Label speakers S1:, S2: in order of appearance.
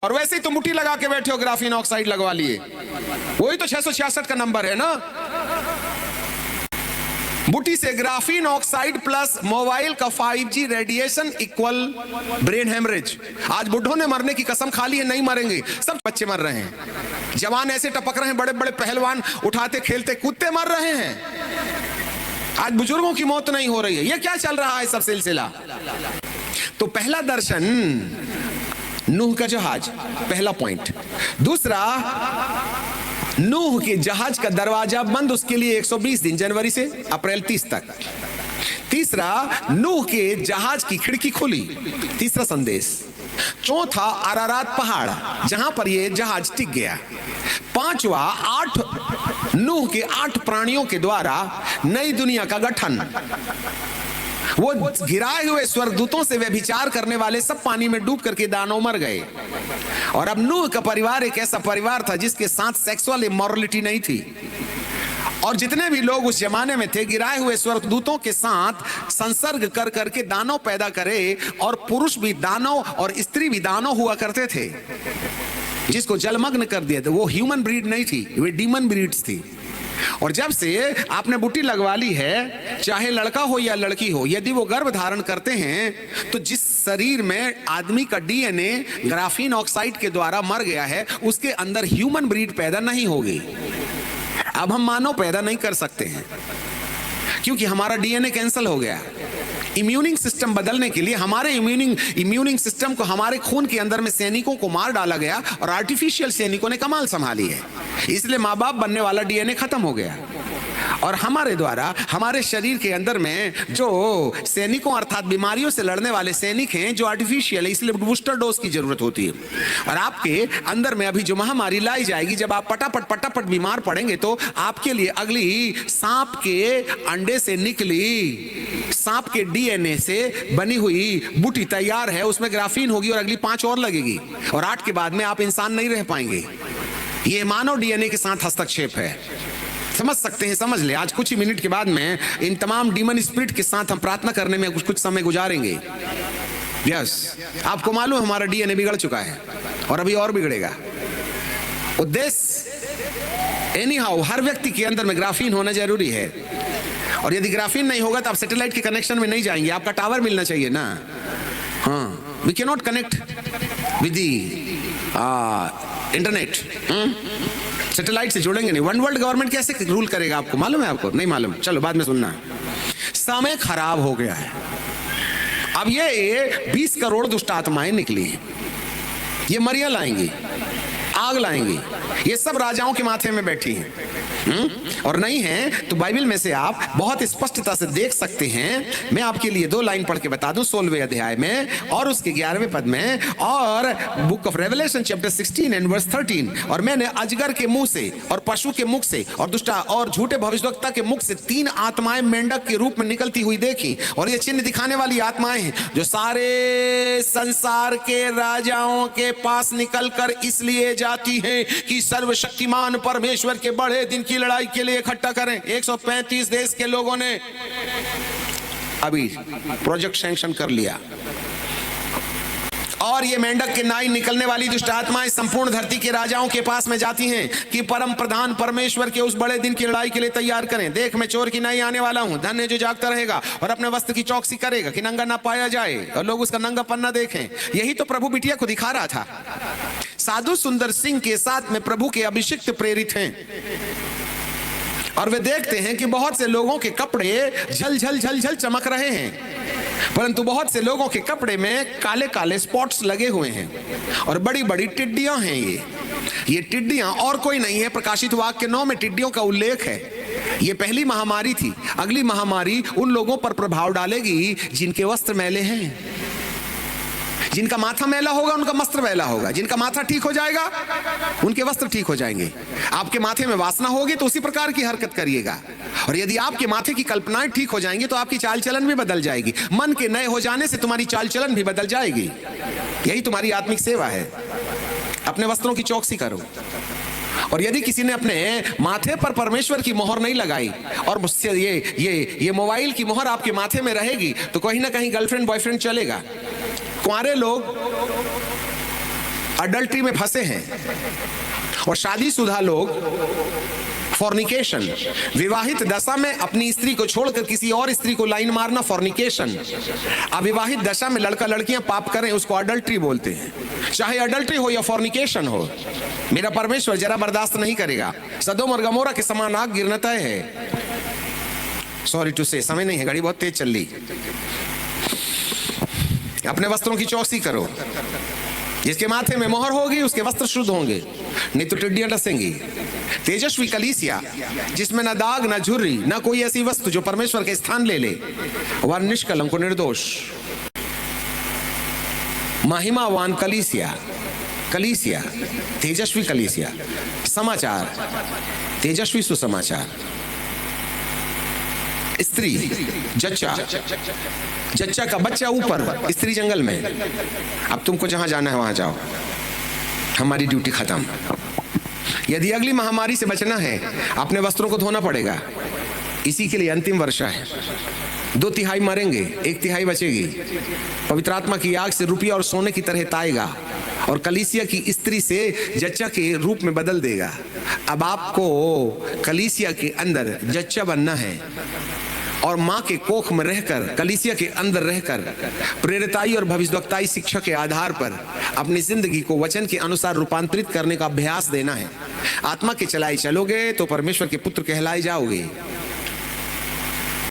S1: और वैसे ही तो मुट्ठी लगा के बैठे हो, ग्राफीन ऑक्साइड लगवा लिए, वही तो 666 का नंबर है ना। बुटी से ग्राफीन ऑक्साइड प्लस मोबाइल का 5G radiation equal brain haemorrhage. आज बुढ़ों ने मरने की कसम खा ली है, नहीं मरेंगे, सब बच्चे मर रहे हैं, जवान ऐसे टपक रहे हैं, बड़े बड़े पहलवान उठाते खेलते कूदते मर रहे हैं। आज बुजुर्गों की मौत नहीं हो रही है। ये क्या चल रहा है सब सिलसिला? तो पहला दर्शन नूह का जहाज, पहला पॉइंट। दूसरा, नूह के जहाज का दरवाजा बंद, उसके लिए 120 दिन, जनवरी से अप्रैल 30 तक। तीसरा, नूह के जहाज की खिड़की खुली, तीसरा संदेश। चौथा, अरारात पहाड़ जहां पर यह जहाज टिक गया। पांचवा, नूह के 8 प्राणियों के द्वारा नई दुनिया का गठन। वो गिराए हुए स्वर्गदूतों से व्यभिचार करने वाले सब पानी में डूब करके दानव मर गए। और अब नूह का परिवार एक ऐसा परिवार था जिसके साथ सेक्सुअल इमोरलिटी नहीं थी। और जितने भी लोग उस जमाने में थे, गिराए हुए स्वर्गदूतों के साथ संसर्ग कर करके दानव पैदा करे, और पुरुष भी दानव और स्त्री भी दानव हुआ करते थे, जिसको जलमग्न कर दिया था। वो ह्यूमन ब्रीड नहीं थी, वे डीमन ब्रीड्स थी। और जब से आपने बूटी लगवा ली है, चाहे लड़का हो या लड़की हो, यदि वो गर्भ धारण करते हैं तो जिस शरीर में आदमी का डीएनए ग्राफीन ऑक्साइड के द्वारा मर गया है, उसके अंदर ह्यूमन ब्रीड पैदा नहीं होगी। अब हम मानव पैदा नहीं कर सकते हैं, क्योंकि हमारा डीएनए कैंसिल हो गया। इम्यूनिंग सिस्टम बदलने के लिए हमारे इम्यूनिंग सिस्टम को, हमारे खून के अंदर में सैनिकों को मार डाला गया, और आर्टिफिशियल सैनिकों ने कमाल संभाली है। इसलिए माँ बाप बनने वाला डीएनए खत्म हो गया, और हमारे द्वारा हमारे शरीर के अंदर में जो सैनिकों अर्थात बीमारियों से लड़ने वाले सैनिक हैं, जो आर्टिफिशियल है, इसलिए बूस्टर डोज की जरूरत होती है। और आपके अंदर में अभी जो महामारी लाई जाएगी, जब आप पटापट बीमार पड़ेंगे, तो आपके लिए अगली सांप के अंडे से निकली, सांप के डीएनए से बनी हुई बूटी तैयार है, उसमें ग्राफीन होगी, और अगली 5 और लगेगी, और 8 के बाद में आप इंसान नहीं रह पाएंगे। ये मानव डीएनए के साथ हस्तक्षेप है। समझ सकते हैं? समझ ले। आज कुछ ही मिनट के बाद में इन तमाम डीमन स्पिरिट के साथ हम प्रार्थना करने में कुछ समय गुजारेंगे। यस, आपको मालूम हमारा डीएनए बिगड़ चुका है, और अभी और बिगड़ेगा। उद्देश्य एनी हाउ, हर व्यक्ति के अंदर में ग्राफीन होना जरूरी है, और यदि ग्राफीन नहीं होगा तो आप सैटेलाइट के कनेक्शन में नहीं जाएंगे, आपका टावर मिलना चाहिए ना। हाँ, we can not connect with the internet, satellite से जुड़ेंगे नहीं। वन वर्ल्ड गवर्नमेंट कैसे रूल करेगा? आपको मालूम है? आपको नहीं मालूम? चलो बाद में सुनना। समय खराब हो गया है। अब ये 20 करोड़ दुष्ट आत्माएं निकली हैं, ये मरिया लाएंगी, आग लाएंगी, ये सब राजाओं के माथे में बैठी हैं। और नहीं है तो बाइबल में से आप बहुत स्पष्टता से देख सकते हैं। मैं आपके लिए 2 लाइन पढ़ के बता दूं, 16वें अध्याय में और उसके 11वें पद में, और book of Revelation chapter 16 and verse 13। और मैंने अजगर के मुंह से और पशु के मुख से और दुष्टा और झूठे भविष्यवक्ता के मुख से 3 आत्माएं मेंढक के रूप में निकलती हुई देखी। और ये चिन्ह दिखाने वाली आत्माएं हैं, जो सारे संसार के राजाओं के पास निकलकर इसलिए जाती हैं कि सर्वशक्तिमान परमेश्वर के बड़े दिन की लड़ाई के लिए इकट्ठा करें। 135 देश के लोगों ने अभी प्रोजेक्ट सैंक्शन कर लिया, और ये मेंढक के नाई निकलने वाली दुष्ट आत्माएं संपूर्ण धरती के राजाओं के पास में जाती हैं कि परम प्रधान परमेश्वर के उस बड़े दिन की लड़ाई के लिए तैयार करें। देख, मैं चोर की नाई आने वाला हूं, धन्य जो जागता रहेगा और अपने वस्त्र की चौकसी करेगा कि नंगा ना पाया जाए और लोग उसका नंगा पन्ना देखें। यही तो प्रभु बिटिया को दिखा रहा था। साधु सुंदर सिंह के साथ में प्रभु के अभिषिक्त प्रेरित हैं, और वे देखते हैं कि बहुत से लोगों के कपड़े झल झल झल झल चमक रहे हैं, परंतु बहुत से लोगों के कपड़े में काले काले स्पॉट्स लगे हुए हैं, और बड़ी बड़ी टिड्डियां हैं। ये टिड्डियां और कोई नहीं है, प्रकाशित वाक्य के 9 में टिड्डियों का उल्लेख है। ये पहली महामारी थी। अगली महामारी उन लोगों पर प्रभाव डालेगी जिनके वस्त्र मैले हैं। जिनका माथा मैला होगा उनका वस्त्र मैला होगा, जिनका माथा ठीक हो जाएगा उनके वस्त्र ठीक हो जाएंगे। आपके माथे में वासना होगी तो उसी प्रकार की हरकत करिएगा, और यदि आपके माथे की कल्पनाएं ठीक हो जाएंगी तो आपकी चाल चलन भी बदल जाएगी। मन के नए हो जाने से तुम्हारी चाल चलन भी बदल जाएगी। यही तुम्हारी आत्मिक सेवा है। अपने वस्त्रों की चौकसी करो। और यदि किसी ने अपने माथे पर परमेश्वर की मोहर नहीं लगाई, और मुझसे ये मोबाइल की मोहर आपके माथे में रहेगी, तो कहीं ना कहीं गर्लफ्रेंड बॉयफ्रेंड चलेगा। कुंवारे लोग अडल्ट्री में फंसे हैं। और शादीशुदा लोग फॉर्निकेशन, विवाहित दशा में अपनी स्त्री को छोड़कर किसी और स्त्री को लाइन मारना फॉर्निकेशन। अविवाहित दशा में लड़का लड़कियां पाप करें उसको अडल्ट्री बोलते हैं। चाहे अडल्ट्री हो या फॉर्निकेशन हो, मेरा परमेश्वर जरा बर्दाश्त नहीं करेगा। सदोम और गमोरा के समान आग गिरना तय है। सॉरी टू से, समय नहीं है, घड़ी बहुत तेज चल रही। अपने वस्त्रों की चौकसी करो। जिसके माथे में मोहर होगी उसके वस्त्र शुद्ध होंगे, नहीं तो टिड्डियां डसेंगी। तेजस्वी कलीसिया जिसमें न दाग न झुर्री न कोई ऐसी वस्तु जो परमेश्वर के स्थान ले ले, वह निष्कलंक को निर्दोष। महिमावान कलीसिया, कलीसिया तेजस्वी कलीसिया। समाचार तेजस्वी सुसमाचार। स्त्री जच्चा, जच्चा का बच्चा ऊपर, स्त्री जंगल में। अब तुमको जहां जाना है वहां जाओ, हमारी ड्यूटी खत्म। यदि अगली महामारी से बचना है अपने वस्त्रों को धोना पड़ेगा। इसी के लिए अंतिम वर्षा है। 2/3 मरेंगे, 1/3 बचेगी। पवित्र आत्मा की आग से रुपया और सोने की तरह ताएगा और कलीसिया की स्त्री से जच्चा के रूप में बदल देगा। अब आपको कलीसिया के अंदर जच्चा बनना है और माँ के कोख में रहकर, कलीसिया के अंदर रहकर प्रेरिताई और भविष्यवक्ताई शिक्षा के आधार पर अपनी जिंदगी को वचन के अनुसार रूपांतरित करने का अभ्यास देना है। आत्मा के चलाए चलोगे तो परमेश्वर के पुत्र कहलाए जाओगे।